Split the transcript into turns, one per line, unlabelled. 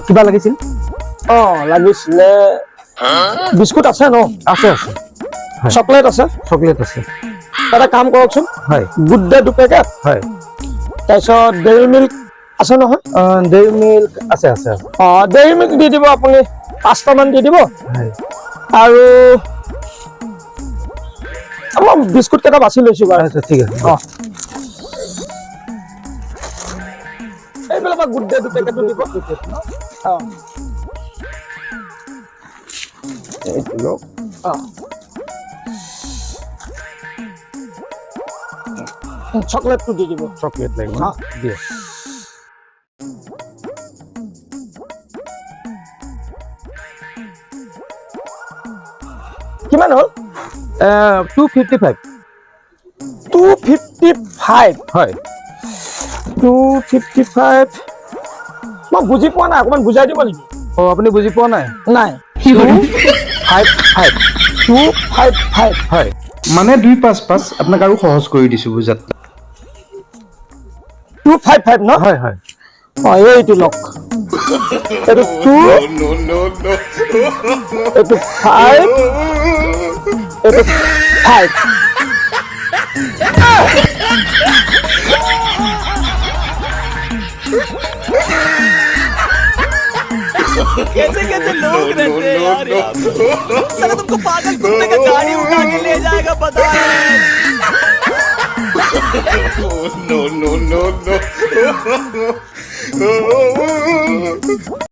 কিবা লাগিছিল?
লাগিছিলে বিস্কুট আছে ন?
আছে আছে,
চকলেট আছে?
চকলেট আছে।
এটা কাম কৰকচোন,
হয়
গুড ডে 2 পেকেট,
হয়।
তাৰপিছত ডেইৰী মিল্ক আছে নহয়?
ডেইৰী মিল্ক আছে আছে আছে।
ডেইৰী মিল্ক দি দিব আপুনি 5টামান দি দিব।
হয়।
আৰু মই বিস্কুট কেইটা বাছি লৈছোঁ বাৰু।
আচ্ছা ঠিক আছে।
এইবিলাক গুড ডে 2 পেকেটো দিব।
এইটো লওক।
চকলেটটো দি দিব।
চকলেট লাগিব দিয়ক।
কিমান হ'ল?
255।
255?
হয়।
255 মই বুজি পোৱা নাই, অকণমান বুজাই দিব নেকি?
আপুনি বুজি পোৱা নাই?
নাই।
255।
255
হয়, মানে 255। আপোনাক আৰু সহজ কৰি দিছোঁ বুজাত।
255 ন?
হয় হয়।
এইটো লওক। এইটো 2, এইটো 5, এইটো 5।
कैसे कैसे लोग रहते हैं यार यहाँ पे। साला तुमको पागल कुत्ते का गाड़ी उठा के ले जाएगा बता रहे हैं।
no.